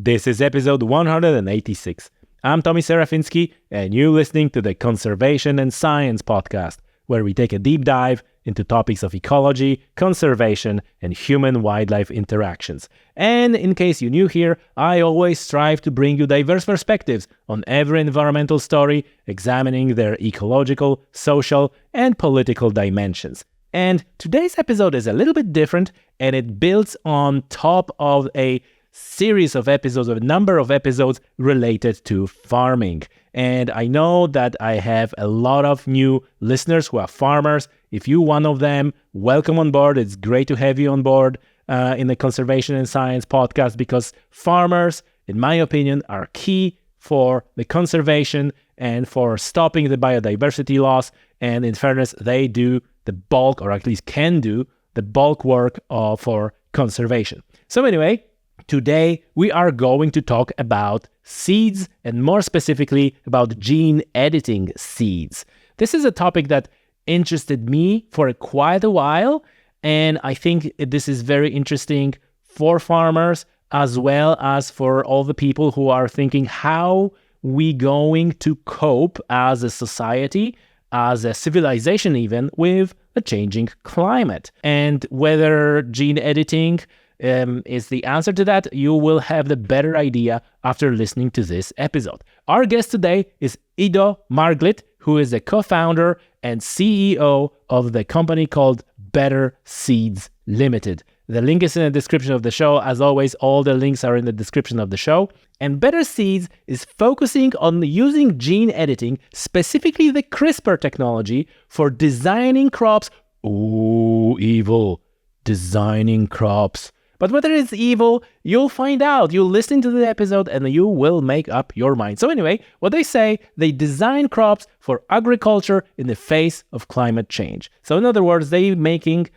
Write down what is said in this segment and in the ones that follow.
This is episode 186. I'm Tommy Serafinsky, and you're listening to the Conservation and Science podcast, where we take a deep dive into topics of ecology, conservation, and human-wildlife interactions. And in case you're new here, I always strive to bring you diverse perspectives on every environmental story, examining their ecological, social, and political dimensions. And today's episode is a little bit different, and it builds on top of a series of episodes, of a number of episodes related to farming. And I know that I have a lot of new listeners who are farmers. If you're one of them, welcome on board. It's great to have you on board in the Conservation and Science podcast, because farmers, in my opinion, are key for the conservation and for stopping the biodiversity loss. And in fairness, they do the bulk, or at least can do the bulk work for conservation. So anyway, today we are going to talk about seeds, and more specifically about gene editing seeds. This is a topic that interested me for quite a while, and I think this is very interesting for farmers as well as for all the people who are thinking how we going to cope as a society, as a civilization even, with a changing climate. And whether gene editing is the answer to that, you will have the better idea after listening to this episode. Our guest today is Ido Margalit, who is the co-founder and CEO of the company called BetterSeeds Limited. The link is in the description of the show. As always, all the links are in the description of the show. And BetterSeeds is focusing on using gene editing, specifically the CRISPR technology, for designing crops. Ooh, evil. Designing crops. But whether it's evil, you'll find out. You'll listen to the episode and you will make up your mind. So anyway, what they say, they design crops for agriculture in the face of climate change. So in other words, they're making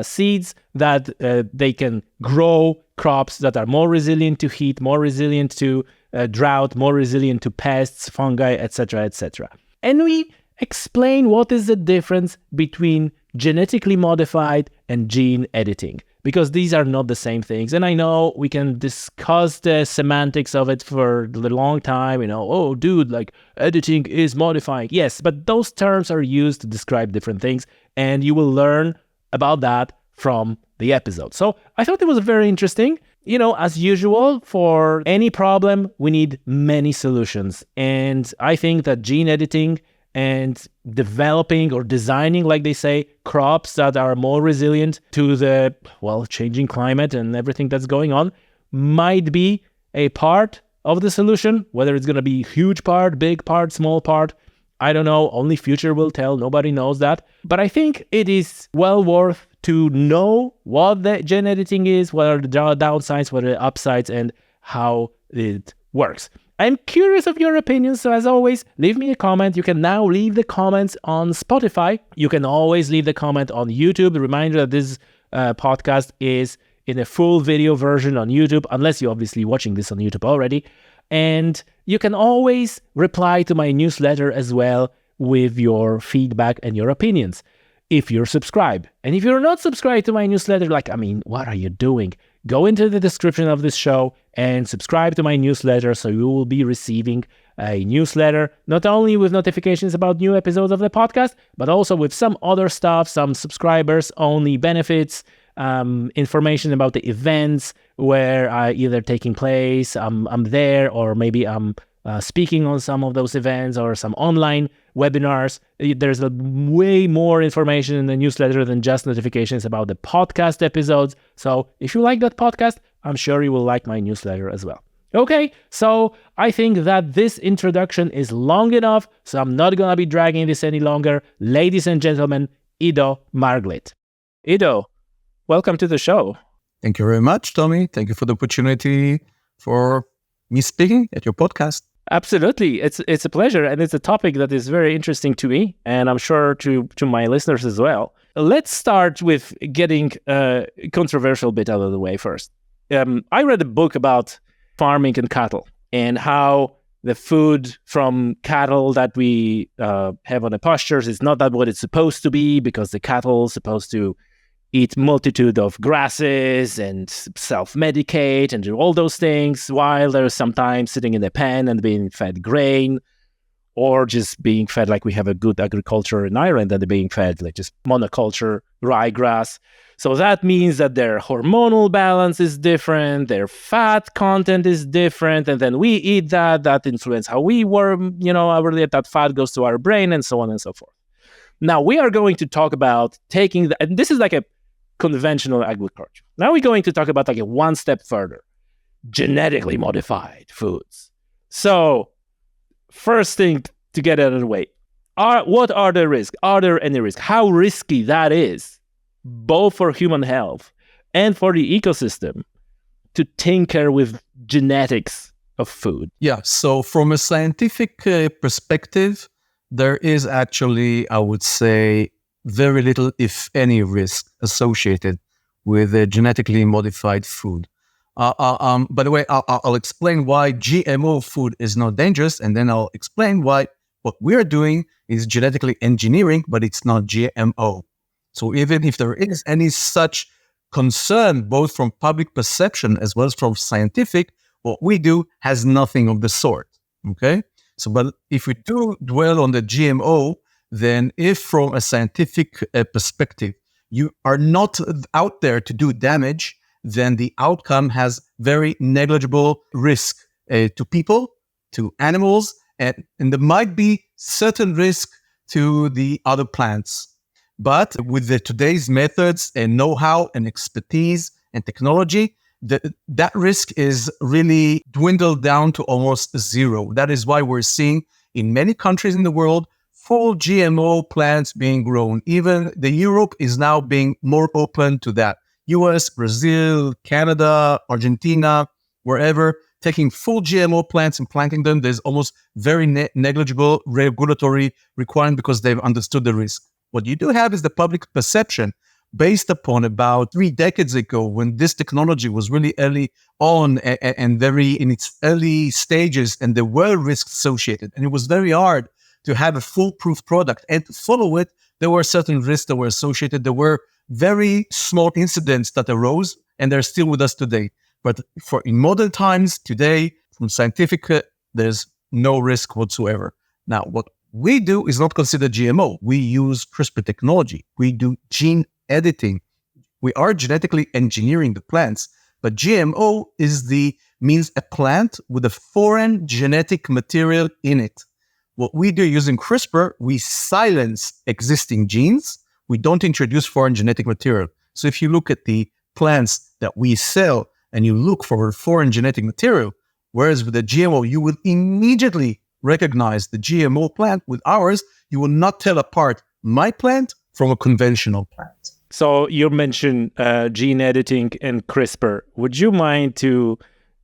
seeds that they can grow crops that are more resilient to heat, more resilient to drought, more resilient to pests, fungi, etc., etc. And we explain what is the difference between genetically modified and gene editing, because these are not the same things. And I know we can discuss the semantics of it for a long time, oh dude, like editing is modifying. Yes, but those terms are used to describe different things, and you will learn about that from the episode. So I thought it was very interesting. As usual, for any problem, we need many solutions. And I think that gene editing and developing or designing, like they say, crops that are more resilient to the, changing climate and everything that's going on might be a part of the solution. Whether it's going to be huge part, big part, small part, I don't know. Only future will tell. Nobody knows that. But I think it is well worth to know what the gene editing is, what are the downsides, what are the upsides, and how it works. I'm curious of your opinions, so as always, leave me a comment. You can now leave the comments on Spotify. You can always leave the comment on YouTube. A reminder that this podcast is in a full video version on YouTube, unless you're obviously watching this on YouTube already. And you can always reply to my newsletter as well with your feedback and your opinions, if you're subscribed. And if you're not subscribed to my newsletter, what are you doing? Go into the description of this show and subscribe to my newsletter, so you will be receiving a newsletter, not only with notifications about new episodes of the podcast, but also with some other stuff, some subscribers-only benefits, information about the events where I either taking place, I'm there, or maybe I'm speaking on some of those events, or some online webinars. There's way more information in the newsletter than just notifications about the podcast episodes. So if you like that podcast, I'm sure you will like my newsletter as well. Okay, so I think that this introduction is long enough, so I'm not going to be dragging this any longer. Ladies and gentlemen, Ido Margalit. Ido, welcome to the show. Thank you very much, Tommy. Thank you for the opportunity for me speaking at your podcast. Absolutely. It's a pleasure, and it's a topic that is very interesting to me, and I'm sure to my listeners as well. Let's start with getting a controversial bit out of the way first. I read a book about farming and cattle, and how the food from cattle that we have on the pastures is not that what it's supposed to be, because the cattle is supposed to eat multitude of grasses and self-medicate and do all those things while they're sometimes sitting in a pen and being fed grain, or just being fed like we have a good agriculture in Ireland and they're being fed like just monoculture ryegrass. So that means that their hormonal balance is different, their fat content is different, and then we eat that influences how we work, that fat goes to our brain and so on and so forth. Now we are going to talk about and this is like a conventional agriculture. Now we're going to talk about like a one step further, genetically modified foods. So first thing to get out of the way, what are the risks? Are there any risks? How risky that is, both for human health and for the ecosystem, to tinker with genetics of food? Yeah, so from a scientific perspective, there is actually, I would say, very little, if any, risk associated with genetically modified food. By the way, I'll explain why GMO food is not dangerous, and then I'll explain why what we're doing is genetically engineering, but it's not GMO. So even if there is any such concern, both from public perception as well as from scientific, what we do has nothing of the sort, okay? So, but if we do dwell on the GMO, then if from a scientific perspective, you are not out there to do damage, then the outcome has very negligible risk to people, to animals, and there might be certain risk to the other plants. But with today's methods and know-how and expertise and technology, that risk is really dwindled down to almost zero. That is why we're seeing in many countries in the world full GMO plants being grown. Even the Europe is now being more open to that. US, Brazil, Canada, Argentina, wherever, taking full GMO plants and planting them. There's almost very negligible regulatory requirement because they've understood the risk. What you do have is the public perception based upon about 3 decades ago, when this technology was really early on and very in its early stages, and there were risks associated. And it was very hard to have a foolproof product. And to follow it, there were certain risks that were associated. There were very small incidents that arose, and they're still with us today. But in modern times, today, from scientific, there's no risk whatsoever. Now, what we do is not consider GMO. We use CRISPR technology. We do gene editing. We are genetically engineering the plants, but GMO means a plant with a foreign genetic material in it. What we do using CRISPR, we silence existing genes. We don't introduce foreign genetic material. So if you look at the plants that we sell and you look for foreign genetic material, whereas with the GMO, you will immediately recognize the GMO plant with ours. You will not tell apart my plant from a conventional plant. So you mentioned gene editing and CRISPR. Would you mind to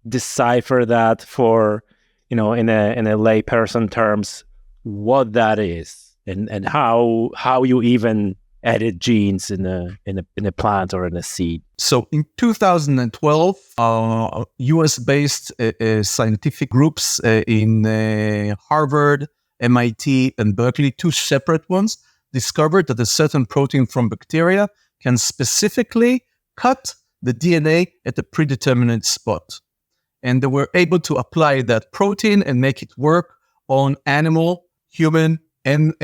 decipher that for, in a lay person terms, what that is and how you even edit genes in a plant or in a seed? So in 2012, US-based scientific groups in Harvard, MIT, and Berkeley, 2 separate ones, discovered that a certain protein from bacteria can specifically cut the DNA at a predetermined spot. And they were able to apply that protein and make it work on animal, human, and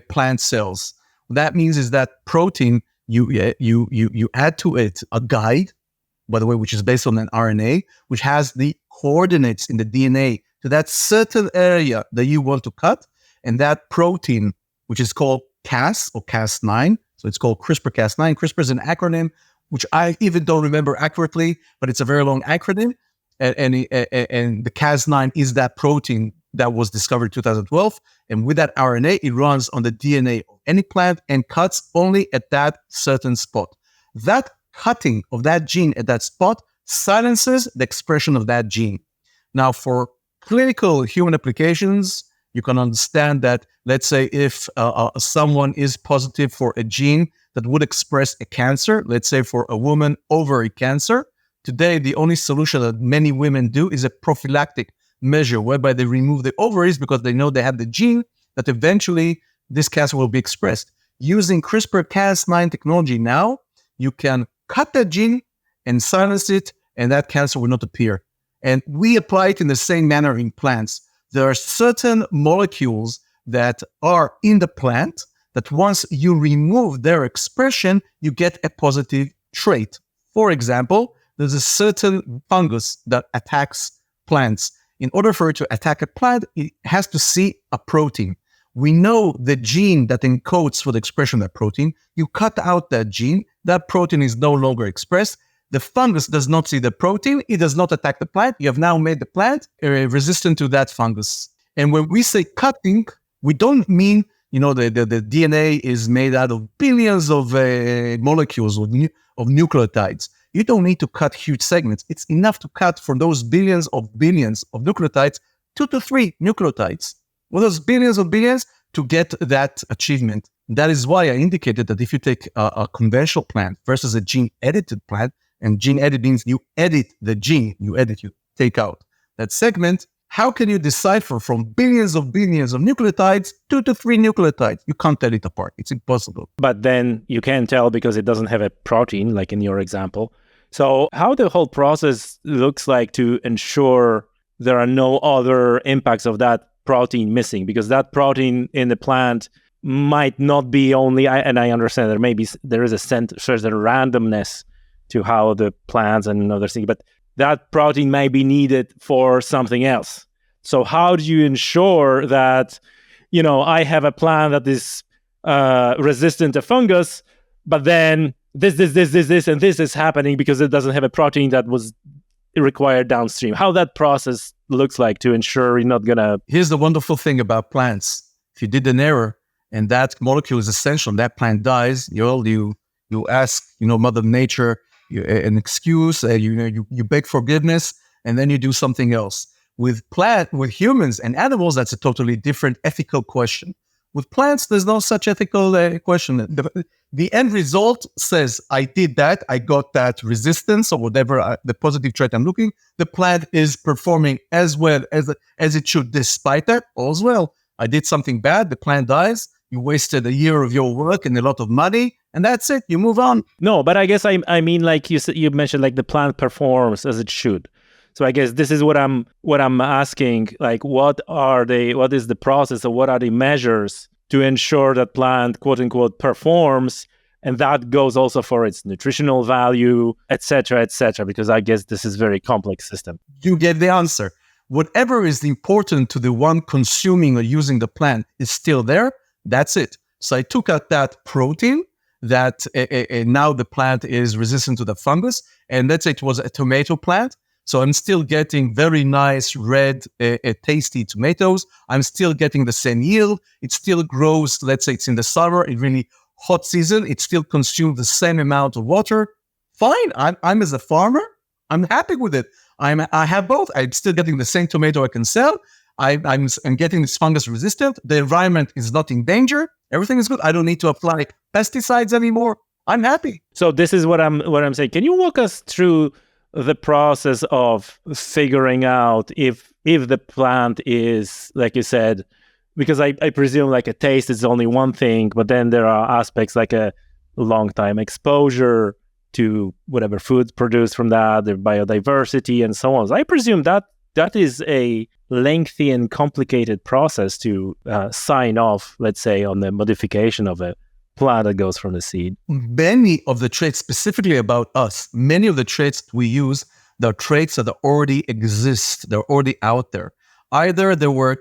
plant cells. What that means is that protein, you add to it a guide, by the way, which is based on an RNA, which has the coordinates in the DNA to that certain area that you want to cut. And that protein, which is called Cas or Cas9, so it's called CRISPR-Cas9. CRISPR is an acronym, which I even don't remember accurately, but it's a very long acronym. And the Cas9 is that protein that was discovered in 2012. And with that RNA, it runs on the DNA of any plant and cuts only at that certain spot. That cutting of that gene at that spot silences the expression of that gene. Now, for clinical human applications, you can understand that, let's say, if someone is positive for a gene that would express a cancer, let's say for a woman, ovary cancer, today the only solution that many women do is a prophylactic measure whereby they remove the ovaries because they know they have the gene that eventually this cancer will be expressed. Using CRISPR-Cas9 technology now, you can cut that gene and silence it, and that cancer will not appear. And we apply it in the same manner in plants. There are certain molecules that are in the plant that once you remove their expression, you get a positive trait. For example, there's a certain fungus that attacks plants. In order for it to attack a plant, it has to see a protein. We know the gene that encodes for the expression of that protein. You cut out that gene, that protein is no longer expressed. The fungus does not see the protein. It does not attack the plant. You have now made the plant resistant to that fungus. And when we say cutting, we don't mean, the DNA is made out of billions of molecules of nucleotides. You don't need to cut huge segments. It's enough to cut from those billions of nucleotides, 2 to 3 nucleotides. Well, those billions of billions to get that achievement. That is why I indicated that if you take a conventional plant versus a gene-edited plant, and gene-edit means you edit the gene, you take out that segment, how can you decipher from billions of nucleotides, 2 to 3 nucleotides? You can't tell it apart. It's impossible. But then you can't tell because it doesn't have a protein, like in your example. So how the whole process looks like to ensure there are no other impacts of that protein missing, because that protein in the plant might not be only, and I understand there is a certain randomness to how the plants and other things, but that protein may be needed for something else. So how do you ensure that, I have a plant that is resistant to fungus, but then this, and this is happening because it doesn't have a protein that was required downstream? How that process looks like to ensure you're not gonna... Here's the wonderful thing about plants. If you did an error and that molecule is essential and that plant dies, you ask, Mother Nature an excuse, you beg forgiveness, and then you do something else. With humans and animals, that's a totally different ethical question. With plants, there's no such ethical question. The end result says, I did that, I got that resistance or whatever the positive trait I'm looking. The plant is performing as well as it should, despite that, all's well. I did something bad, the plant dies, you wasted a year of your work and a lot of money, and that's it, you move on. No, but I guess I mean, like you mentioned, like the plant performs as it should. So I guess this is what I'm asking, like what is the process, or what are the measures to ensure that plant, quote unquote, performs, and that goes also for its nutritional value, et cetera, because I guess this is a very complex system. You get the answer. Whatever is important to the one consuming or using the plant is still there. That's it. So I took out that protein that now the plant is resistant to the fungus. And let's say it was a tomato plant. So I'm still getting very nice, red, tasty tomatoes. I'm still getting the same yield. It still grows, let's say it's in the summer, in really hot season. It still consumes the same amount of water. Fine. I'm as a farmer, I'm happy with it. I have both. I'm still getting the same tomato I can sell. I'm getting this fungus resistant. The environment is not in danger. Everything is good. I don't need to apply pesticides anymore. I'm happy. So this is what I'm saying. Can you walk us through the process of figuring out if the plant is, like you said, because I presume like a taste is only one thing, but then there are aspects like a long time exposure to whatever foods produced from that, the biodiversity and so on. So I presume that is a lengthy and complicated process to sign off, let's say, on the modification of a plant that goes from the seed. Many of the traits, specifically about us, many of the traits we use, they're traits that already exist. They're already out there. Either there were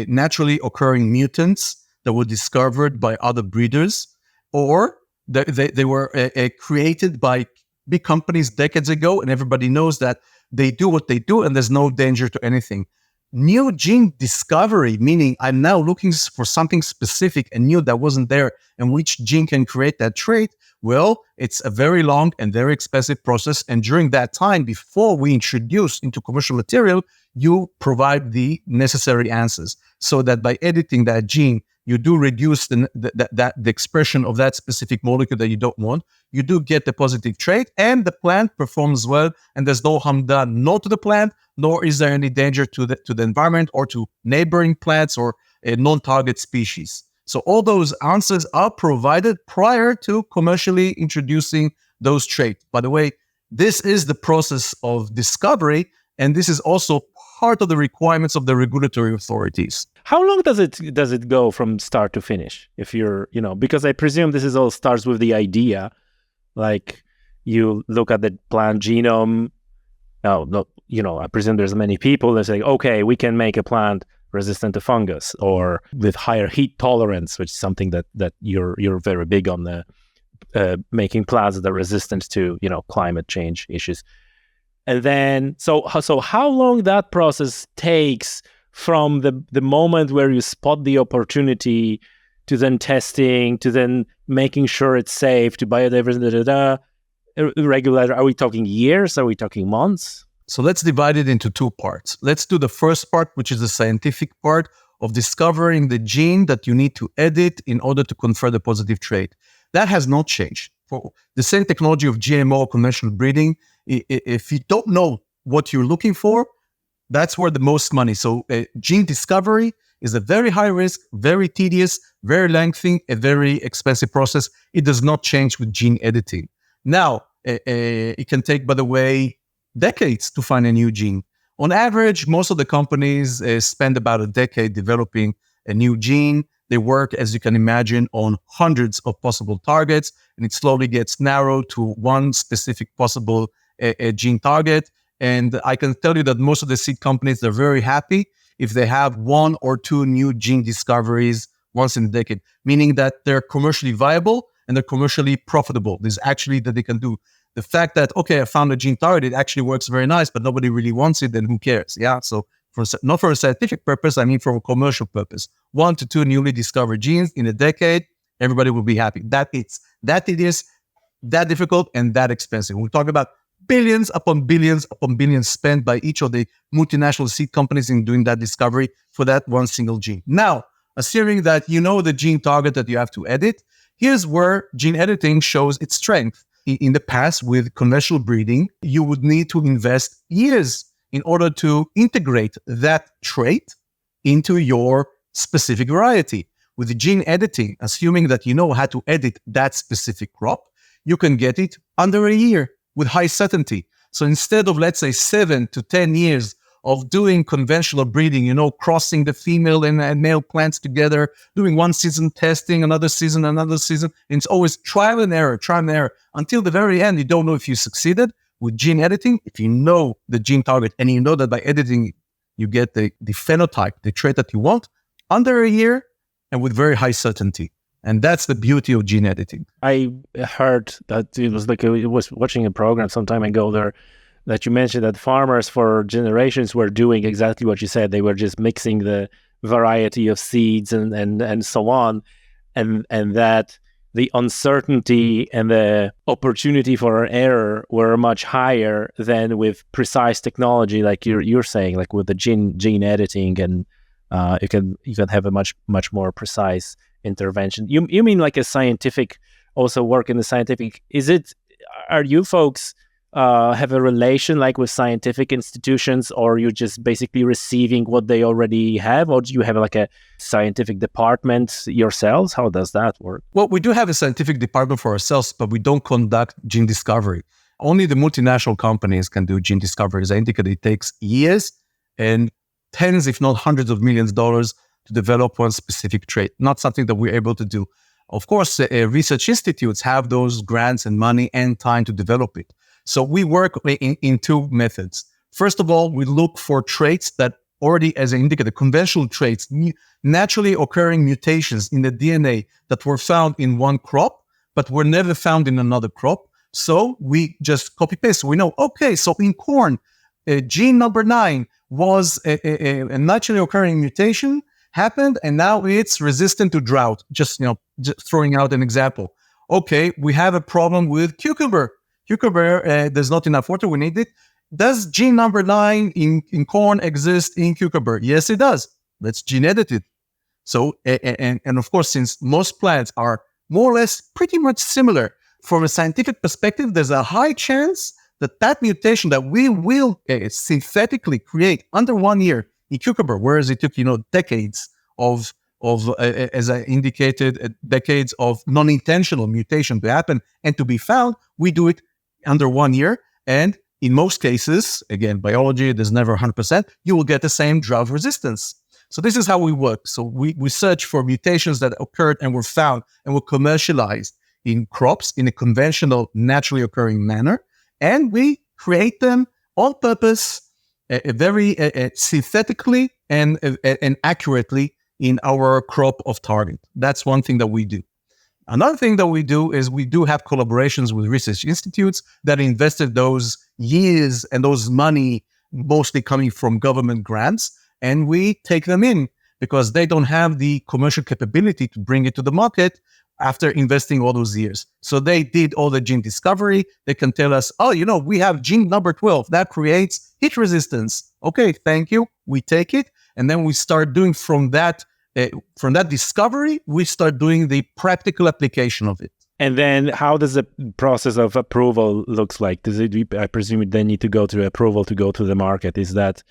naturally occurring mutants that were discovered by other breeders, or they were created by big companies decades ago, and everybody knows that they do what they do and there's no danger to anything. New gene discovery, meaning I'm now looking for something specific and new that wasn't there, and which gene can create that trait. Well, it's a very long and very expensive process. And during that time, before we introduce into commercial material, you provide the necessary answers so that by editing that gene, you do reduce the expression of that specific molecule that you don't want. You do get the positive trait, and the plant performs well, and there's no harm done, not to the plant, nor is there any danger to the environment or to neighboring plants or non-target species. So all those answers are provided prior to commercially introducing those traits. By the way, this is the process of discovery, and this is also part of the requirements of the regulatory authorities. How long does it go from start to finish? If you're, because I presume this is all starts with the idea, like you look at the plant genome. I presume there's many people that say, okay, we can make a plant resistant to fungus or with higher heat tolerance, which is something that you're very big on, the making plants that are resistant to climate change issues. And then so how long that process takes from the moment where you spot the opportunity to then testing, to then making sure it's safe, to biodiversity, regular. Are we talking years? Are we talking months? So let's divide it into two parts. Let's do the first part, which is the scientific part of discovering the gene that you need to edit in order to confer the positive trait. That has not changed. For the same technology of GMO conventional breeding, if you don't know what you're looking for, that's where the most money. So gene discovery is a very high risk, very tedious, very lengthy, a very expensive process. It does not change with gene editing. Now, it can take, by the way, decades to find a new gene. On average, most of the companies spend about a decade developing a new gene. They work, as you can imagine, on hundreds of possible targets, and it slowly gets narrowed to one specific possible gene target. And I can tell you that most of the seed companies are very happy if they have one or two new gene discoveries once in a decade, meaning that they're commercially viable and they're commercially profitable. There's actually that they can do. The fact that, okay, I found a gene target, it actually works very nice, but nobody really wants it, then who cares? Yeah. So not for a scientific purpose, I mean for a commercial purpose. 1 to 2 newly discovered genes in a decade, everybody will be happy. That is that difficult and that expensive. We're talking about billions upon billions upon billions spent by each of the multinational seed companies in doing that discovery for that one single gene. Now, assuming that you know the gene target that you have to edit, here's where gene editing shows its strength. In the past, with conventional breeding, you would need to invest years in order to integrate that trait into your specific variety. With the gene editing, assuming that you know how to edit that specific crop, you can get it under a year with high certainty. So instead of, let's say, 7 to 10 years of doing conventional breeding, crossing the female and male plants together, doing one season testing, another season, and it's always trial and error, until the very end. You don't know if you succeeded. With gene editing, if you know the gene target and you know that by editing, you get the phenotype, the trait that you want, under a year and with very high certainty. And that's the beauty of gene editing. I heard that it was watching a program some time ago there, that you mentioned that farmers for generations were doing exactly what you said. They were just mixing the variety of seeds and so on. And that the uncertainty and the opportunity for error were much higher than with precise technology, like you're saying, like with the gene editing, and you can have a much more precise intervention. You mean like a scientific, also work in the scientific? Are you folks have a relation like with scientific institutions, or you're just basically receiving what they already have, or do you have like a scientific department yourselves? How does that work? Well, we do have a scientific department for ourselves, but we don't conduct gene discovery. Only the multinational companies can do gene discovery. As I indicated, it takes years and tens, if not hundreds of millions of dollars to develop one specific trait. Not something that we're able to do. Of course, research institutes have those grants and money and time to develop it. So we work in two methods. First of all, we look for traits that already, as I indicated, conventional traits, naturally occurring mutations in the DNA that were found in one crop, but were never found in another crop. So we just copy paste. We know, okay, so in corn, gene number 9 was a naturally occurring mutation, happened, and now it's resistant to drought. Just throwing out an example. Okay, we have a problem with cucumber. There's not enough water, we need it. Does gene number 9 in corn exist in cucumber? Yes, it does. Let's gene edit it. So, and of course, since most plants are more or less pretty much similar, from a scientific perspective, there's a high chance that mutation that we will synthetically create under 1 year in cucumber, whereas it took, decades of of, as I indicated, decades of non-intentional mutation to happen and to be found. We do it under 1 year. And in most cases, again, biology, there's never 100%, you will get the same drought resistance. So this is how we work. So we search for mutations that occurred and were found and were commercialized in crops in a conventional, naturally occurring manner. And we create them on purpose, very synthetically and accurately in our crop of target. That's one thing that we do. Another thing that we do is we do have collaborations with research institutes that invested those years and those money, mostly coming from government grants, and we take them in because they don't have the commercial capability to bring it to the market after investing all those years. So they did all the gene discovery. They can tell us, oh, we have gene number 12 that creates heat resistance. Okay, thank you. We take it. And then we start doing from that discovery, we start doing the practical application of it. And then how does the process of approval looks like? I presume they need to go through approval to go to the market. Is that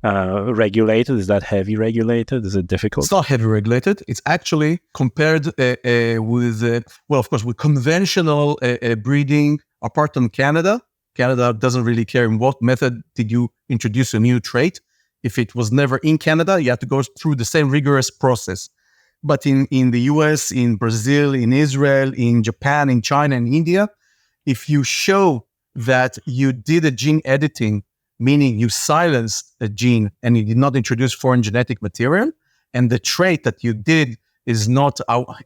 regulated? Is that heavy regulated? Is it difficult? It's not heavy regulated. It's actually compared with, of course, with conventional breeding, apart from Canada. Canada doesn't really care in what method did you introduce a new trait. If it was never in Canada, you have to go through the same rigorous process. But in the US, in Brazil, in Israel, in Japan, in China, and India, if you show that you did a gene editing, meaning you silenced a gene and you did not introduce foreign genetic material, and the trait that you did is not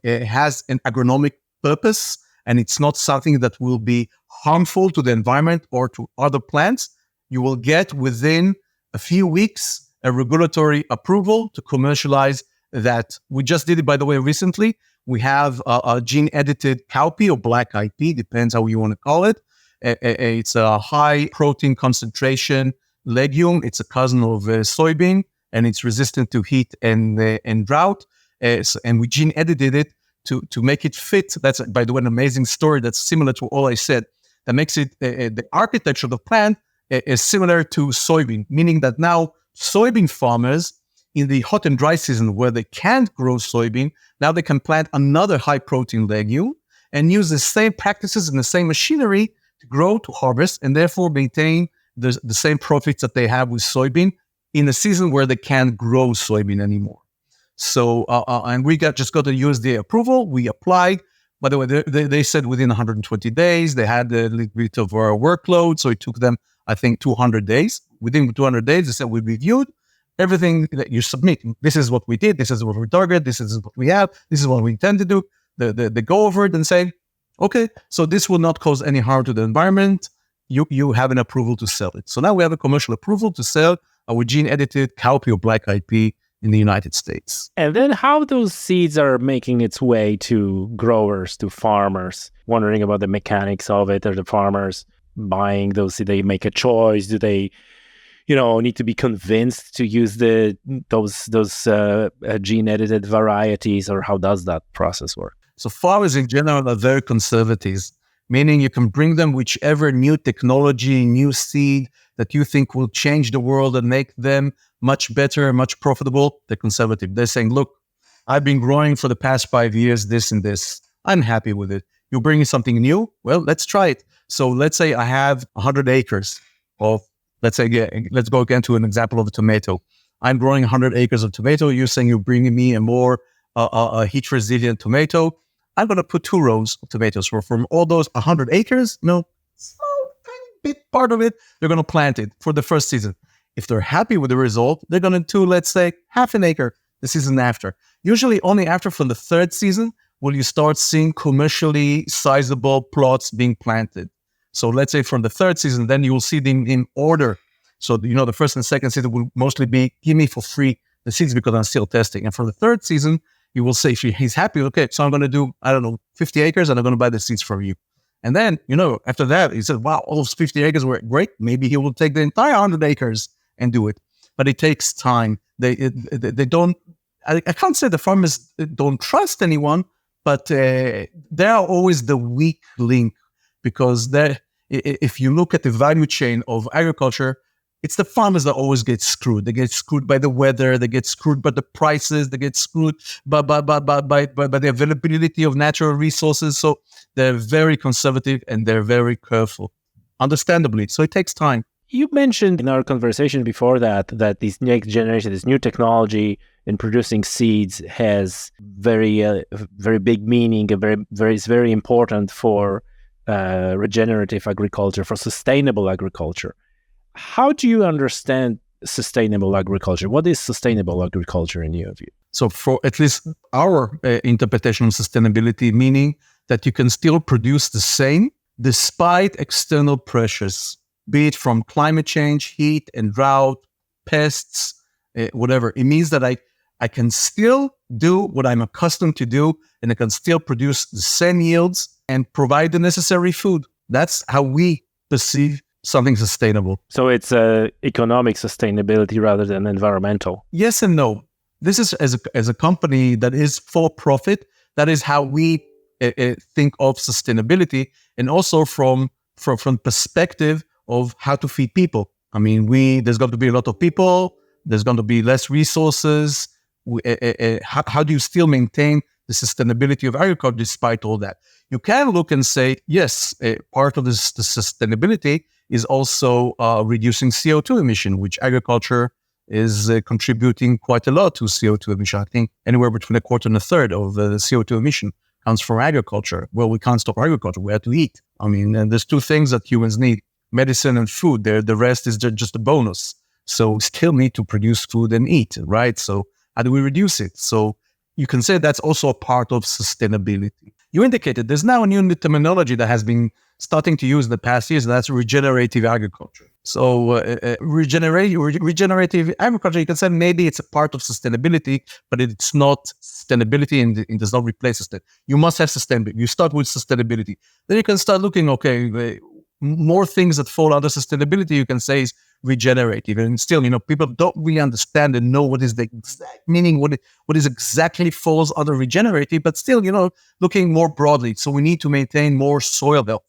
has an agronomic purpose, and it's not something that will be harmful to the environment or to other plants, you will get within a few weeks a regulatory approval to commercialize that. We just did it, by the way, recently. We have a gene-edited cowpea or black-eyed pea, depends how you want to call it. It's a high protein concentration legume. It's a cousin of soybean, and it's resistant to heat and drought. And we gene-edited it to make it fit. That's, by the way, an amazing story that's similar to all I said. That makes it, the architecture of the plant is similar to soybean, meaning that now soybean farmers in the hot and dry season where they can't grow soybean, now they can plant another high protein legume and use the same practices and the same machinery to grow, to harvest, and therefore maintain the same profits that they have with soybean in a season where they can't grow soybean anymore. So, and we just got the USDA approval. We applied. By the way, they said within 120 days. They had a little bit of our workload, so it took them, I think, 200 days. Within 200 days, they said we reviewed everything that you submit. This is what we did. This is what we target. This is what we have. This is what we intend to do. They go over it and say, okay, so this will not cause any harm to the environment. You have an approval to sell it. So now we have a commercial approval to sell our gene-edited cowpea or black-eyed pea in the United States. And then how those seeds are making its way to growers, to farmers, wondering about the mechanics of it. Are the farmers buying those? Do they make a choice? Do they, need to be convinced to use those gene-edited varieties, or how does that process work? So farmers in general are very conservative, meaning you can bring them whichever new technology, new seed that you think will change the world and make them much better, much profitable. They're conservative. They're saying, look, I've been growing for the past 5 years, this and this. I'm happy with it. You're bringing something new? Well, let's try it. So let's say I have 100 acres of, let's go again to an example of a tomato. I'm growing 100 acres of tomato. You're saying you're bringing me a more heat-resilient tomato. I'm going to put 2 rows of tomatoes. From all those 100 acres, tiny bit part of it, they're going to plant it for the first season. If they're happy with the result, they're going to do, let's say, half an acre the season after. Usually only after from the 3rd season will you start seeing commercially sizable plots being planted. So let's say from the 3rd season, then you will see them in order. So, the 1st and 2nd season will mostly be, give me for free the seeds because I'm still testing. And for the 3rd season, you will say, if he's happy, okay, so I'm going to do, 50 acres and I'm going to buy the seeds from you. And then, after that, he said, wow, all those 50 acres were great. Maybe he will take the entire 100 acres and do it. But it takes time. They don't, I can't say the farmers don't trust anyone, but they are always the weak link because if you look at the value chain of agriculture, it's the farmers that always get screwed. They get screwed by the weather. They get screwed by the prices. They get screwed by the availability of natural resources. So they're very conservative and they're very careful, understandably. So it takes time. You mentioned in our conversation before that this next generation, this new technology in producing seeds has very big meaning and is very important for regenerative agriculture, for sustainable agriculture. How do you understand sustainable agriculture? What is sustainable agriculture in your view? So for at least our interpretation of sustainability, meaning that you can still produce the same despite external pressures, be it from climate change, heat and drought, pests, whatever. It means that I can still do what I'm accustomed to do, and I can still produce the same yields and provide the necessary food. That's how we perceive something sustainable. So it's economic sustainability rather than environmental. Yes and no. This is as a company that is for profit. That is how we think of sustainability, and also from perspective of how to feed people. I mean, there's going to be a lot of people. There's going to be less resources. How do you still maintain the sustainability of agriculture despite all that? You can look and say, yes, part of the sustainability is also reducing CO2 emission, which agriculture is contributing quite a lot to CO2 emission. I think anywhere between a quarter and a third of the CO2 emission comes from agriculture. Well, we can't stop agriculture. We have to eat. I mean, and there's two things that humans need: medicine and food. The rest is just a bonus. So we still need to produce food and eat, right? So how do we reduce it? So you can say that's also a part of sustainability. You indicated there's now a new terminology that has been starting to use in the past years, and that's regenerative agriculture. So regenerative agriculture, you can say maybe it's a part of sustainability, but it's not sustainability, and it does not replace it. You must have sustainability. You start with sustainability. Then you can start looking, okay, more things that fall under sustainability, you can say is regenerative. And still, people don't really understand and know what is the exact meaning, what is exactly falls under regenerative, but still, looking more broadly. So we need to maintain more soil health,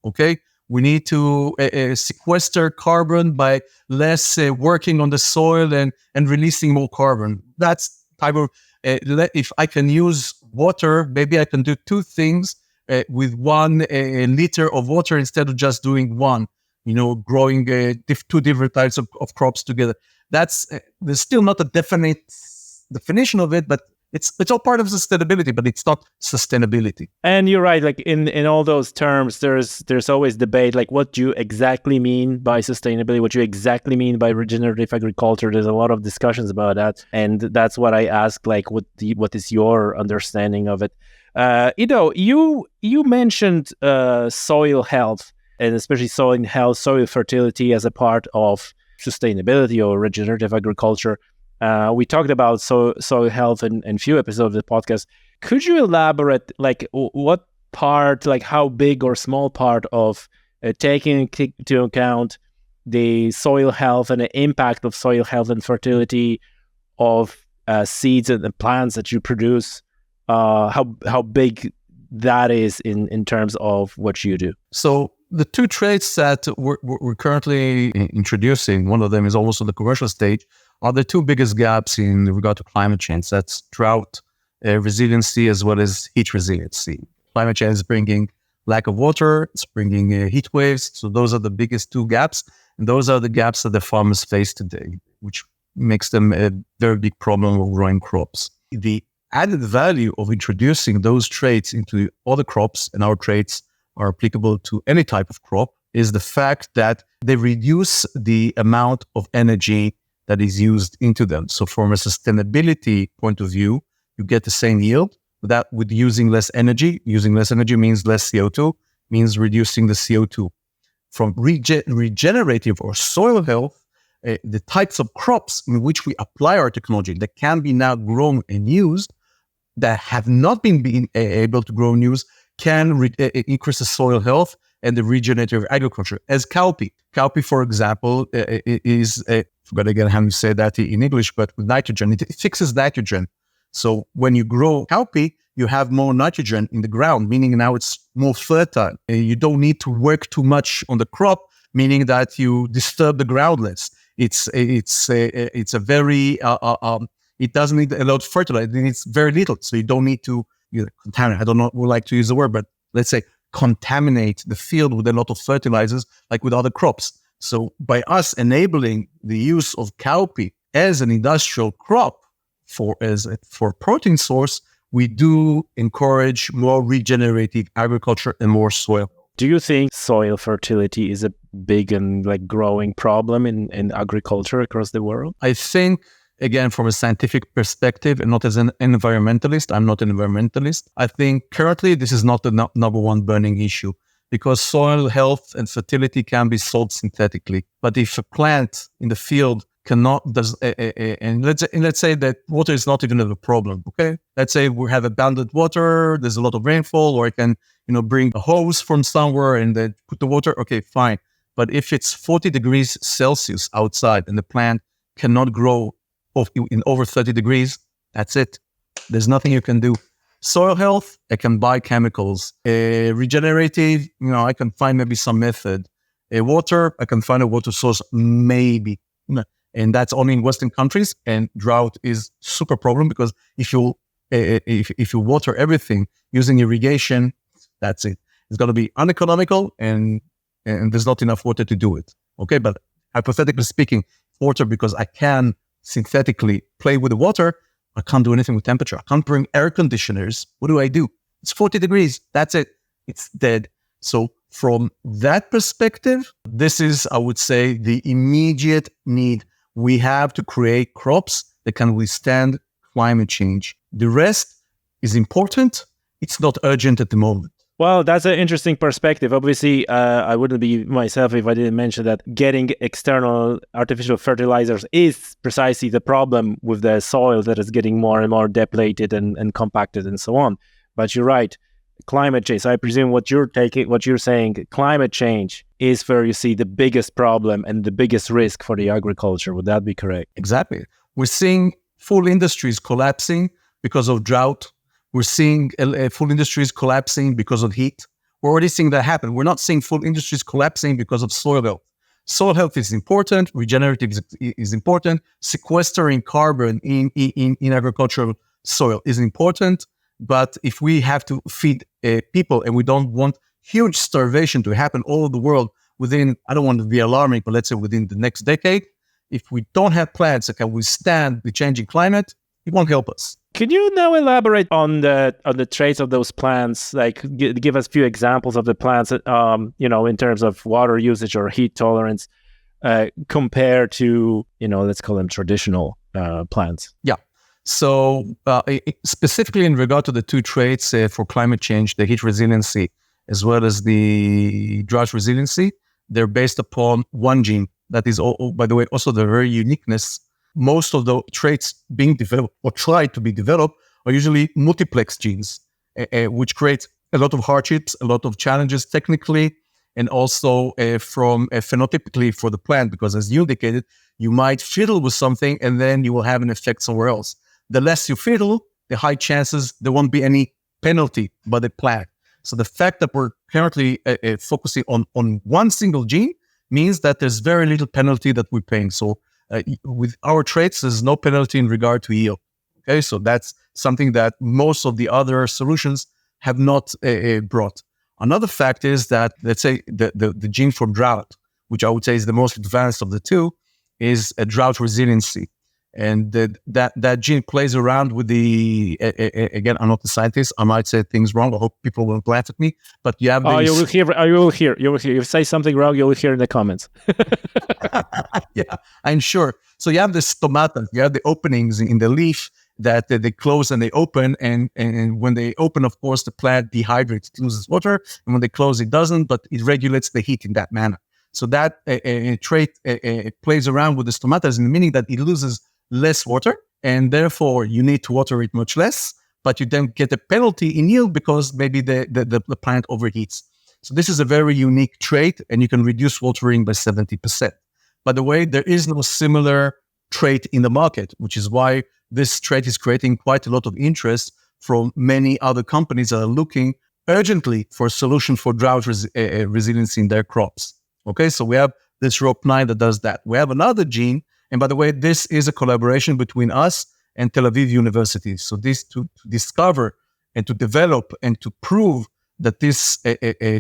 okay? We need to sequester carbon by less working on the soil and releasing more carbon. That's type of, if I can use water, maybe I can do two things with 1 liter of water instead of just doing one, growing two different types of crops together. There's still not a definite definition of it, but it's all part of sustainability, but it's not sustainability. And you're right, like in all those terms, there's always debate, like what do you exactly mean by sustainability, what you exactly mean by regenerative agriculture. There's a lot of discussions about that. And that's what I asked, like what is your understanding of it? Ido, you mentioned soil health, and especially soil health, soil fertility as a part of sustainability or regenerative agriculture. We talked about soil health in few episodes of the podcast. Could you elaborate, like what part, like how big or small part of taking into account the soil health and the impact of soil health and fertility of seeds and the plants that you produce, how big that is in terms of what you do? So the two traits that we're currently introducing, one of them is almost on the commercial stage, are the two biggest gaps in regard to climate change. That's drought resiliency as well as heat resiliency. Climate change is bringing lack of water, it's bringing heat waves. So those are the biggest two gaps. And those are the gaps that the farmers face today, which makes them a very big problem of growing crops. The added value of introducing those traits into other crops, and our traits are applicable to any type of crop, is the fact that they reduce the amount of energy that is used into them. So from a sustainability point of view, you get the same yield with using less energy. Using less energy means less CO2, means reducing the CO2. From regenerative or soil health, the types of crops in which we apply our technology that can be now grown and used, that have not been able to grow and use, can increase the soil health and the regenerative agriculture. As cowpea. Cowpea, for example, is, I forgot again how you say that in English, but with nitrogen, it fixes nitrogen. So when you grow cowpea, you have more nitrogen in the ground, meaning now it's more fertile. You don't need to work too much on the crop meaning that you disturb the groundlets. It's a very it doesn't need a lot of fertilizer. It needs very little, so you don't need to contaminate. I don't know would like to use the word, but let's say contaminate the field with a lot of fertilizers, like with other crops. So by us enabling the use of cowpea as an industrial crop for protein source, we do encourage more regenerative agriculture and more soil. Do you think soil fertility is a big and growing problem in agriculture across the world? I think, again, from a scientific perspective and not as an environmentalist, I'm not an environmentalist. I think currently this is not the number one burning issue, because soil health and fertility can be solved synthetically. But if a plant in the field and let's say that water is not even a problem, okay? Let's say we have abundant water, there's a lot of rainfall, or I can, bring a hose from somewhere and then put the water, okay, fine. But if it's 40 degrees Celsius outside and the plant cannot grow in over 30 degrees, that's it. There's nothing you can do. Soil health, I can buy chemicals. Regenerative, I can find maybe some method. Water, I can find a water source, maybe. And that's only in Western countries. And drought is super problem, because if you water everything using irrigation, that's it. It's going to be uneconomical, and there's not enough water to do it. Okay, but hypothetically speaking, water, because I can synthetically play with the water, I can't do anything with temperature. I can't bring air conditioners. What do? It's 40 degrees. That's it. It's dead. So from that perspective, this is, I would say, the immediate need. We have to create crops that can withstand climate change. The rest is important. It's not urgent at the moment. Well, that's an interesting perspective. Obviously, I wouldn't be myself if I didn't mention that getting external artificial fertilizers is precisely the problem with the soil that is getting more and more depleted and compacted and so on. But you're right, climate change. So I presume what you're saying, climate change is where you see the biggest problem and the biggest risk for the agriculture. Would that be correct? Exactly. We're seeing full industries collapsing because of drought. We're seeing full industries collapsing because of heat. We're already seeing that happen. We're not seeing full industries collapsing because of soil health. Soil health is important. Regenerative is important. Sequestering carbon in agricultural soil is important. But if we have to feed people and we don't want huge starvation to happen all over the world within, I don't want to be alarming, but let's say within the next decade, if we don't have plants that can withstand the changing climate, it won't help us. Can you now elaborate on the traits of those plants? Give us a few examples of the plants, in terms of water usage or heat tolerance, compared to, let's call them traditional plants. Yeah. So specifically in regard to the two traits for climate change, the heat resiliency as well as the drought resiliency, they're based upon one gene. That is, by the way, also the very uniqueness. Most of the traits being developed or tried to be developed are usually multiplex genes, which create a lot of hardships, a lot of challenges technically, and also from phenotypically for the plant, because as you indicated, you might fiddle with something and then you will have an effect somewhere else. The less you fiddle, the high chances there won't be any penalty by the plant. So the fact that we're currently focusing on one single gene means that there's very little penalty that we're paying. So with our traits, there's no penalty in regard to yield. Okay, so that's something that most of the other solutions have not brought. Another fact is that, let's say, the gene for drought, which I would say is the most advanced of the two, is a drought resiliency. And that gene plays around with the, again, I'm not a scientist, I might say things wrong, I hope people won't laugh at me, but you have you will hear. If you say something wrong, you will hear in the comments. Yeah, I'm sure. So you have the stomata, you have the openings in the leaf that they close and they open, and when they open, of course, the plant dehydrates, it loses water, and when they close, it doesn't, but it regulates the heat in that manner. So that trait plays around with the stomatas, in the meaning that it loses less water, and therefore you need to water it much less, but you then get a penalty in yield because maybe the plant overheats. So this is a very unique trait, and you can reduce watering by 70%. By the way, there is no similar trait in the market, which is why this trait is creating quite a lot of interest from many other companies that are looking urgently for a solution for drought resiliency in their crops. Okay, so we have this ROP9 that does that. We have another gene, and by the way, this is a collaboration between us and Tel Aviv University. So this to discover and to develop and to prove that this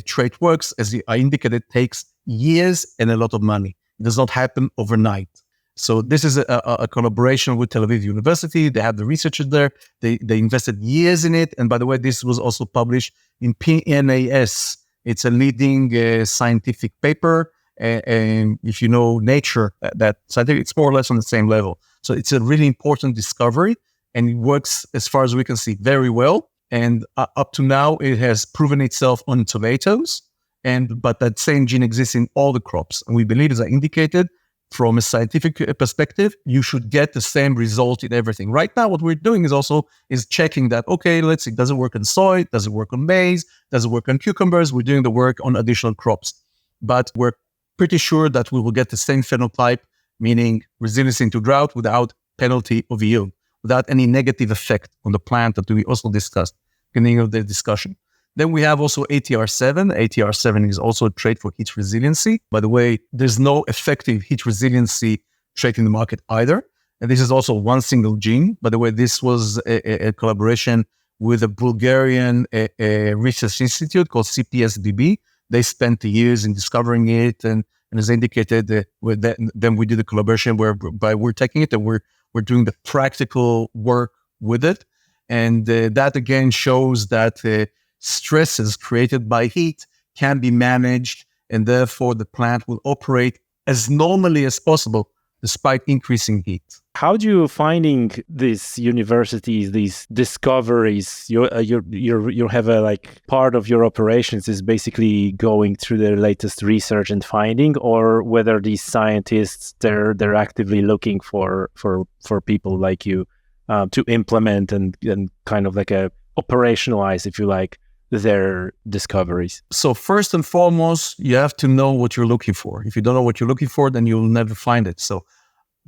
trait works, as I indicated, takes years and a lot of money. It does not happen overnight. So this is a collaboration with Tel Aviv University. They have the researchers there. They invested years in it. And by the way, this was also published in PNAS. It's a leading scientific paper. And if you know Nature, that scientific, it's more or less on the same level. So it's a really important discovery, and it works, as far as we can see, very well. And up to now, it has proven itself on tomatoes. But that same gene exists in all the crops. And we believe, as I indicated, from a scientific perspective, you should get the same result in everything. Right now, what we're doing is checking that, okay, let's see, does it work on soy? Does it work on maize? Does it work on cucumbers? We're doing the work on additional crops. But we're pretty sure that we will get the same phenotype, meaning resiliency to drought without penalty of yield, without any negative effect on the plant that we also discussed at the beginning of the discussion. Then we have also ATR7. ATR7 is also a trait for heat resiliency. By the way, there's no effective heat resiliency trait in the market either. And this is also one single gene. By the way, this was a collaboration with a Bulgarian research institute called CPSDB. They spent years in discovering it. And as indicated, then we did a collaboration whereby we're taking it and we're doing the practical work with it. And that again shows that stresses created by heat can be managed, and therefore the plant will operate as normally as possible despite increasing heat. How do you finding these universities, these discoveries? You have a part of your operations is basically going through the latest research and finding, or whether these scientists they're actively looking for people like you to implement and kind of operationalize, if you like, their discoveries. So first and foremost, you have to know what you're looking for. If you don't know what you're looking for, then you'll never find it. So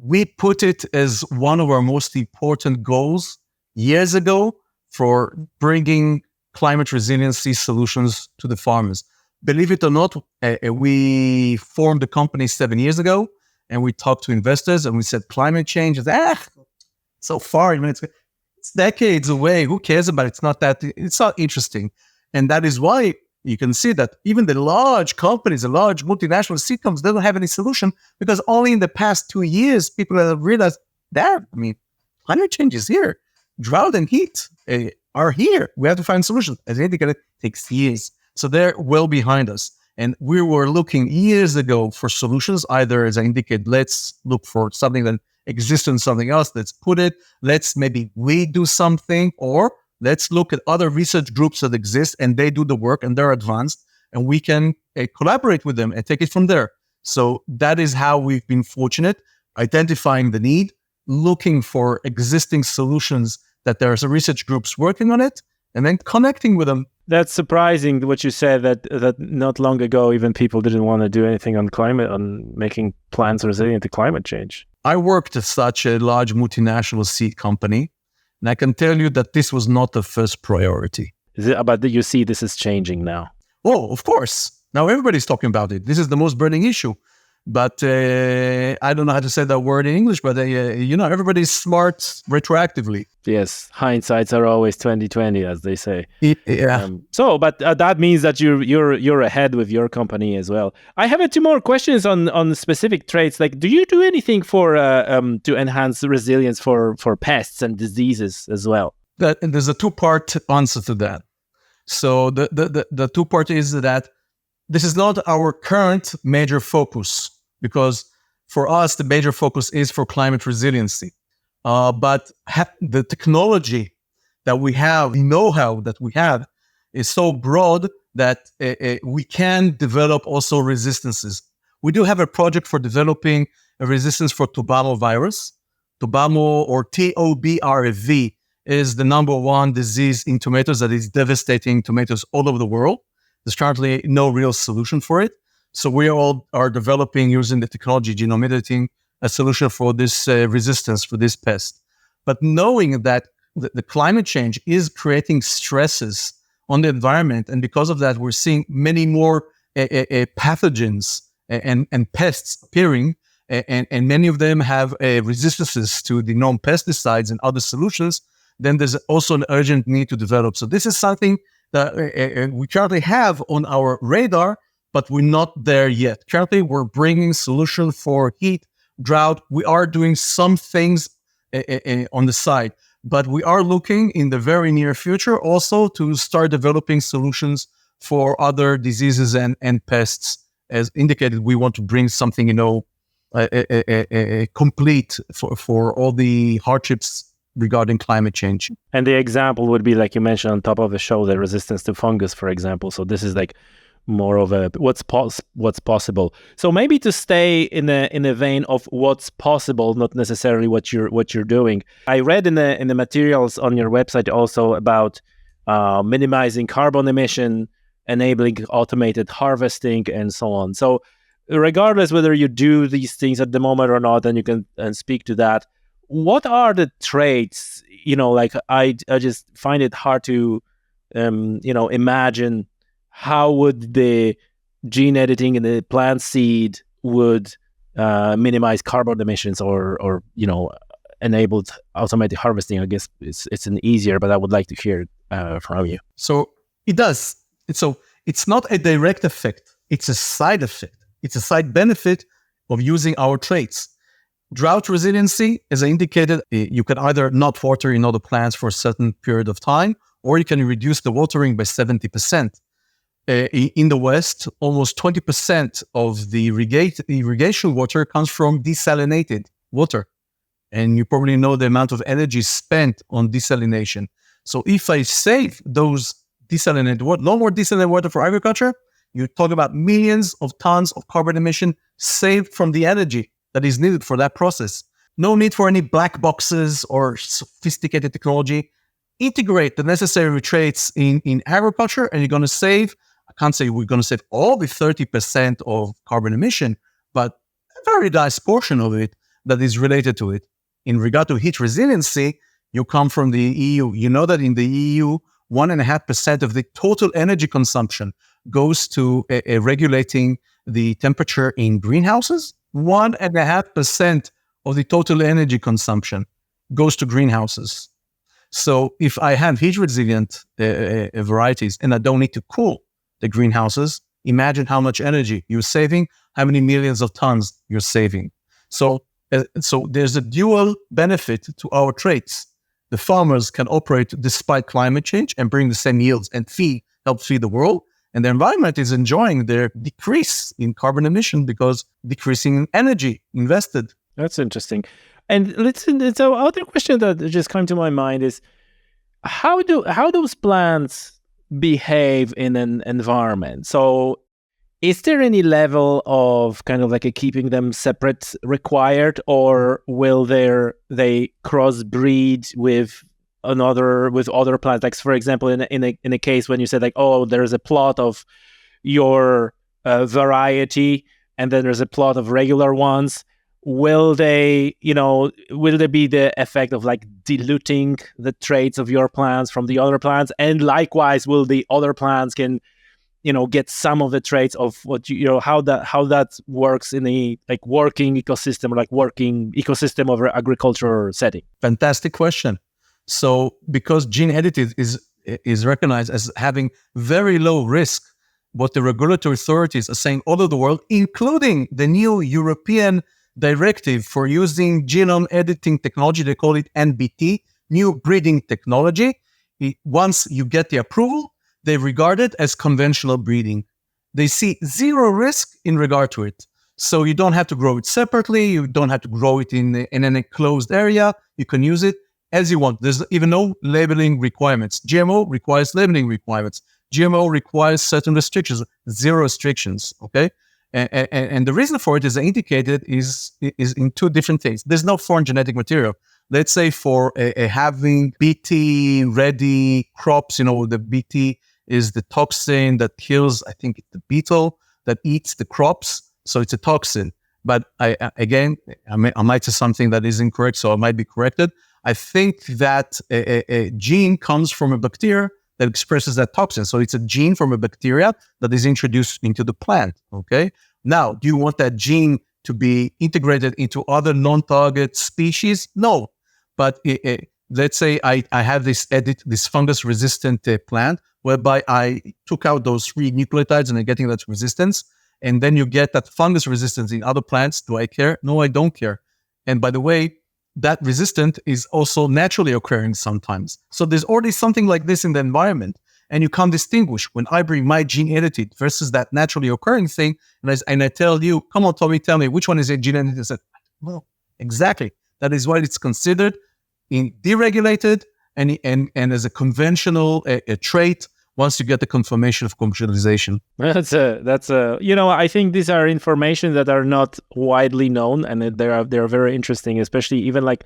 we put it as one of our most important goals years ago for bringing climate resiliency solutions to the farmers. Believe it or not, we formed the company 7 years ago, and we talked to investors and we said climate change is so far. It's decades away. Who cares about it? It's not interesting. And that is why you can see that even the large companies, the large multinational seed companies, they don't have any solution, because only in the past 2 years, people have realized that, climate change is here. Drought and heat are here. We have to find solutions. As indicated, it takes years. So they're well behind us. And we were looking years ago for solutions, either, as I indicated, let's look for something that exists in something else, let's put it, maybe we do something, or let's look at other research groups that exist and they do the work and they're advanced, and we can collaborate with them and take it from there. So that is how we've been fortunate, identifying the need, looking for existing solutions that there's research groups working on it, and then connecting with them. That's surprising what you said, that not long ago, even people didn't want to do anything on climate, on making plants resilient to climate change. I worked at such a large multinational seed company, and I can tell you that this was not the first priority. But you see this is changing now? Oh, of course. Now everybody's talking about it. This is the most burning issue. But I don't know how to say that word in English, but everybody's smart retroactively. Yes, hindsights are always 20/20, as they say. Yeah. But that means that you're ahead with your company as well. I have 2 more questions on specific traits. Do you do anything for to enhance resilience for pests and diseases as well? There's a 2-part answer to that. So the 2-part is that this is not our current major focus, because for us, the major focus is for climate resiliency. But the technology that we have, the know-how that we have, is so broad that we can develop also resistances. We do have a project for developing a resistance for Tobamo virus. Tobamo, or TOBRV, is the #1 disease in tomatoes that is devastating tomatoes all over the world. There's currently no real solution for it. So we all are developing, using the technology genome editing, a solution for this resistance, for this pest. But knowing that the climate change is creating stresses on the environment, and because of that, we're seeing many more pathogens and pests appearing, and many of them have resistances to the known pesticides and other solutions, then there's also an urgent need to develop. So this is something that we currently have on our radar, but we're not there yet. Currently, we're bringing solutions for heat, drought. We are doing some things on the side, but we are looking in the very near future also to start developing solutions for other diseases and pests. As indicated, we want to bring something, complete for all the hardships regarding climate change. And the example would be, like you mentioned on top of the show, the resistance to fungus, for example. So this is like more of a what's possible. So maybe to stay in a vein of what's possible, not necessarily what you're doing. I read in the materials on your website also about minimizing carbon emission, enabling automated harvesting, and so on. So regardless whether you do these things at the moment or not, and you can speak to that, what are the traits? Like I just find it hard to imagine how would the gene editing in the plant seed would minimize carbon emissions or enabled automated harvesting. I guess it's an easier, but I would like to hear from you. So it does. It's not a direct effect. It's a side effect. It's a side benefit of using our traits. Drought resiliency, as I indicated, you can either not water the plants for a certain period of time, or you can reduce the watering by 70%. In the West, almost 20% of the irrigation water comes from desalinated water. And you probably know the amount of energy spent on desalination. So if I save those desalinated water, no more desalinated water for agriculture, you talk about millions of tons of carbon emission saved from the energy that is needed for that process. No need for any black boxes or sophisticated technology. Integrate the necessary traits in agriculture, and you're going to save, I can't say we're going to save all the 30% of carbon emission, but a very nice portion of it that is related to it. In regard to heat resiliency, you come from the EU. You know that in the EU, 1.5% of the total energy consumption goes to regulating the temperature in greenhouses. 1.5% of the total energy consumption goes to greenhouses. So if I have heat resilient varieties and I don't need to cool the greenhouses, imagine how much energy you're saving, how many millions of tons you're saving. So there's a dual benefit to our traits. The farmers can operate despite climate change and bring the same yields and help feed the world. And the environment is enjoying their decrease in carbon emission because decreasing energy invested. That's interesting. And so other question that just came to my mind is how those plants behave in an environment? So is there any level of kind of like a keeping them separate required, or will they crossbreed with other plants? Like, for example, in a case when you said like, oh, there's a plot of your variety and then there's a plot of regular ones, will there be the effect of like diluting the traits of your plants from the other plants, and likewise will the other plants can get some of the traits of what how that works in a like working ecosystem, or like working ecosystem of agriculture setting? Fantastic question. So because gene editing is recognized as having very low risk, what the regulatory authorities are saying all over the world, including the new European directive for using genome editing technology, they call it NBT, new breeding technology. Once you get the approval, they regard it as conventional breeding. They see zero risk in regard to it. So you don't have to grow it separately. You don't have to grow it in an enclosed area. You can use it as you want. There's even no labeling requirements. GMO requires labeling requirements. GMO requires certain restrictions, zero restrictions, okay? And the reason for it, as I indicated, is in two different things. There's no foreign genetic material. Let's say for having BT-ready crops, the BT is the toxin that kills, I think, the beetle that eats the crops. So it's a toxin. But I might say something that is incorrect, so I might be corrected. I think that a gene comes from a bacteria that expresses that toxin. So it's a gene from a bacteria that is introduced into the plant, okay? Now, do you want that gene to be integrated into other non-target species? No. But let's say I have this fungus-resistant plant, whereby I took out those free nucleotides and I'm getting that resistance. And then you get that fungus resistance in other plants. Do I care? No, I don't care. And by the way, that resistant is also naturally occurring sometimes. So there's already something like this in the environment. And you can't distinguish when I bring my gene edited versus that naturally occurring thing. And I tell you, come on, Tommy, tell me, which one is a gene edited? I said, well, exactly. That is why it's considered in deregulated and as a conventional a trait once you get the confirmation of commercialization. That's I think these are information that are not widely known, and they're very interesting, especially even like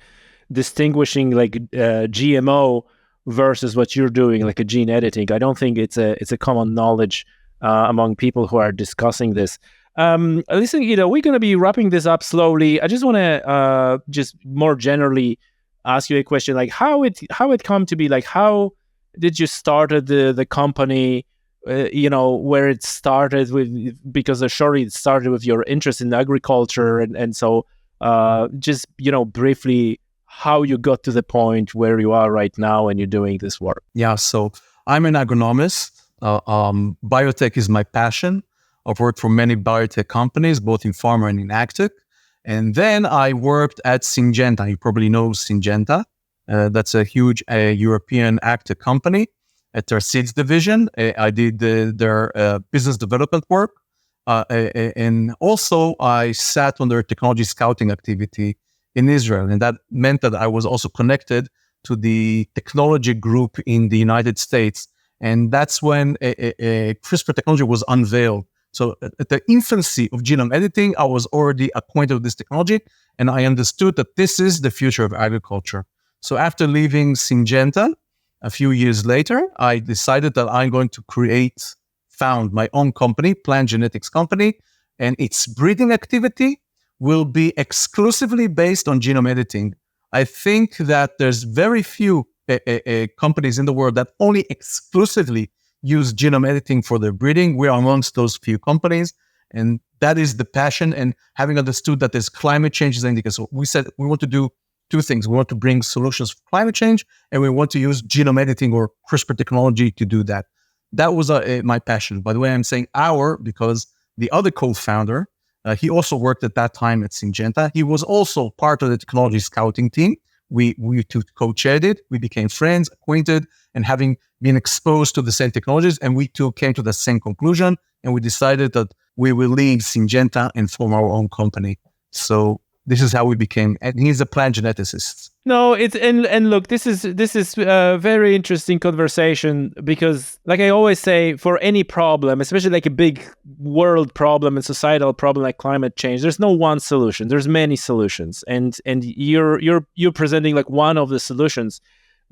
distinguishing like GMO versus what you're doing, like a gene editing. I don't think it's a common knowledge among people who are discussing this. Listen, we're going to be wrapping this up slowly. I just want to just more generally ask you a question, like how it come to be, like how did you started the company, where it started with, because surely it started with your interest in agriculture, and so just briefly how you got to the point where you are right now and you're doing this work. Yeah, so I'm an agronomist. Biotech is my passion. I've worked for many biotech companies, both in pharma and in agtech. And then I worked at Syngenta. You probably know Syngenta. That's a huge European agtech company. At their seeds division, I did their business development work. And also I sat on their technology scouting activity in Israel. And that meant that I was also connected to the technology group in the United States. And that's when CRISPR technology was unveiled. So at the infancy of genome editing, I was already acquainted with this technology, and I understood that this is the future of agriculture. So after leaving Syngenta, a few years later, I decided that I'm going to found my own company, plant genetics company, and its breeding activity will be exclusively based on genome editing. I think that there's very few companies in the world that only exclusively use genome editing for their breeding. We're amongst those few companies, and that is the passion. And having understood that there's climate change is indicator, so we said we want to do two things. We want to bring solutions for climate change, and we want to use genome editing or CRISPR technology to do that. That was my passion. By the way, I'm saying our because the other co-founder, he also worked at that time at Syngenta. He was also part of the technology scouting team. We two co-chaired it. We became friends, acquainted, and having been exposed to the same technologies, and we two came to the same conclusion, and we decided that we will leave Syngenta and form our own company. So this is how we became, and he's a plant geneticist. No, it's and look, this is a very interesting conversation, because like I always say, for any problem, especially like a big world problem and societal problem like climate change, there's no one solution. There's many solutions, and you're presenting like one of the solutions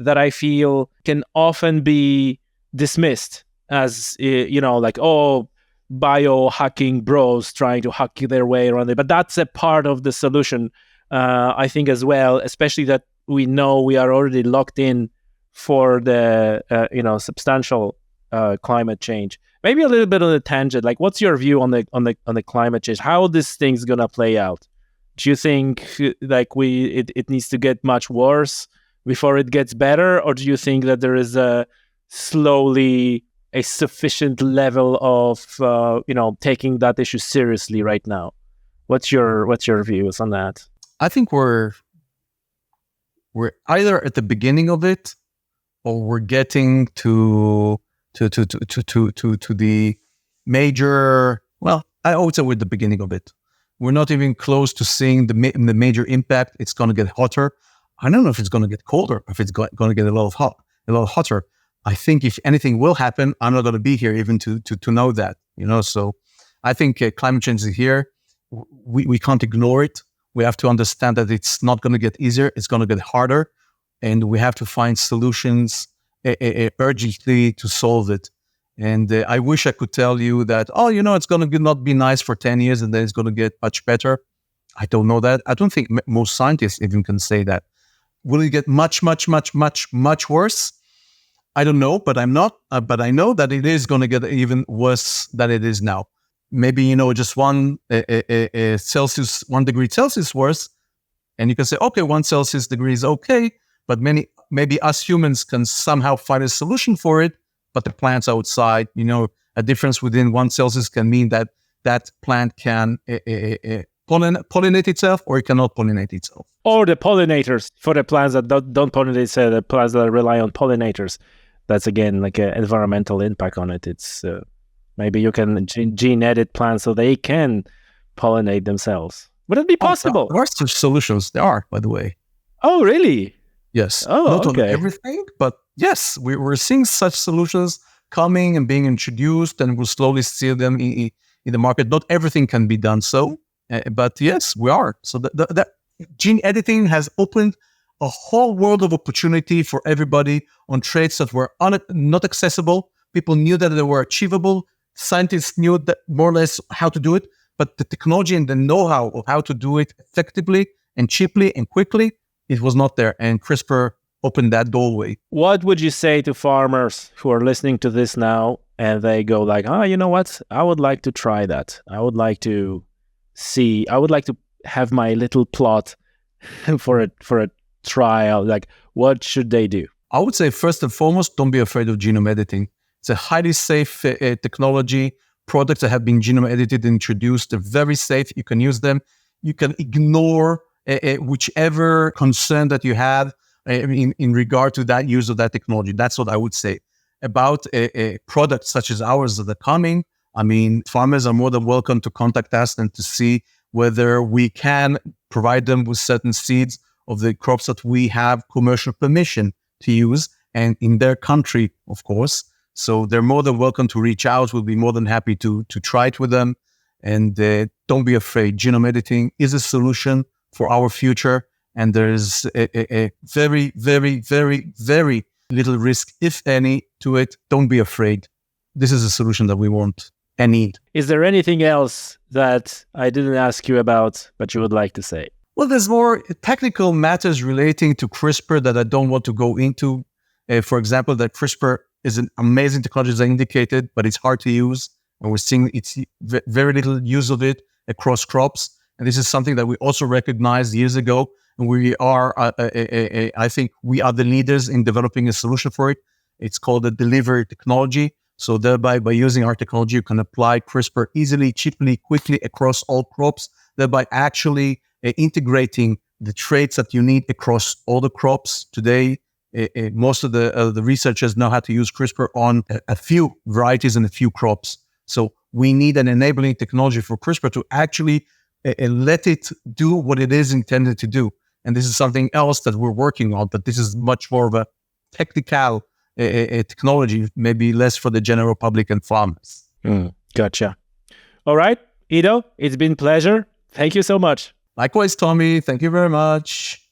that I feel can often be dismissed as like, oh, biohacking bros trying to hack their way around it. But that's a part of the solution, I think, as well, especially that we know we are already locked in for the substantial climate change. Maybe a little bit on a tangent, like what's your view on the climate change? How this thing's gonna play out? Do you think like it needs to get much worse before it gets better, or do you think that there is a sufficient level of taking that issue seriously right now? What's your views on that? I think we're either at the beginning of it, or we're getting to the major. Well, I would say we're at the beginning of it. We're not even close to seeing the major impact. It's going to get hotter. I don't know if it's going to get colder, if it's going to get a lot hotter. I think if anything will happen, I'm not going to be here even to know that. So I think climate change is here. We can't ignore it. We have to understand that it's not going to get easier. It's going to get harder, and we have to find solutions urgently to solve it. And I wish I could tell you that, it's going to not be nice for 10 years and then it's going to get much better. I don't know that. I don't think most scientists even can say that. Will it get much, much, much, much, much worse? I don't know, but I know that it is going to get even worse than it is now. maybe, just 1 degree Celsius worse. And you can say, okay, 1 Celsius degree is okay, but maybe us humans can somehow find a solution for it. But the plants outside, a difference within 1 Celsius can mean that plant can pollinate itself, or it cannot pollinate itself. Or the pollinators for the plants that don't pollinate, the plants that rely on pollinators. That's again like an environmental impact on it. It's maybe you can gene edit plants so they can pollinate themselves. Would it be possible? There are such solutions. There are, by the way. Oh, really? Yes. Oh, not okay. on everything, but yes, we're seeing such solutions coming and being introduced, and we'll slowly see them in the market. Not everything can be done so, but yes, we are. So that gene editing has opened a whole world of opportunity for everybody on traits that were not accessible. People knew that they were achievable. Scientists knew that more or less how to do it, but the technology and the know-how of how to do it effectively and cheaply and quickly, it was not there. And CRISPR opened that doorway. What would you say to farmers who are listening to this now and they go like, you know what? I would like to try that. I would like to have my little plot for a trial. Like, what should they do? I would say first and foremost, don't be afraid of genome editing. It's a highly safe technology. Products that have been genome edited and introduced are very safe. You can use them. You can ignore whichever concern that you have in regard to that use of that technology. That's what I would say. About a product such as ours that are coming, farmers are more than welcome to contact us and to see whether we can provide them with certain seeds of the crops that we have commercial permission to use, and in their country, of course. So they're more than welcome to reach out. We'll be more than happy to try it with them. And don't be afraid. Genome editing is a solution for our future. And there's a very, very, very, very little risk, if any, to it. Don't be afraid. This is a solution that we want and need. Is there anything else that I didn't ask you about, but you would like to say? Well, there's more technical matters relating to CRISPR that I don't want to go into. For example, that CRISPR is an amazing technology, as I indicated, but it's hard to use. And we're seeing it's very little use of it across crops. And this is something that we also recognized years ago. And we are, I think we are the leaders in developing a solution for it. It's called the delivery technology. So thereby, by using our technology, you can apply CRISPR easily, cheaply, quickly across all crops, thereby actually integrating the traits that you need across all the crops. Today, most of the researchers know how to use CRISPR on a few varieties and a few crops. So we need an enabling technology for CRISPR to actually let it do what it is intended to do. And this is something else that we're working on, but this is much more of a technical technology, maybe less for the general public and farmers. Gotcha. All right, Ido, it's been a pleasure. Thank you so much. Likewise, Tommy. Thank you very much.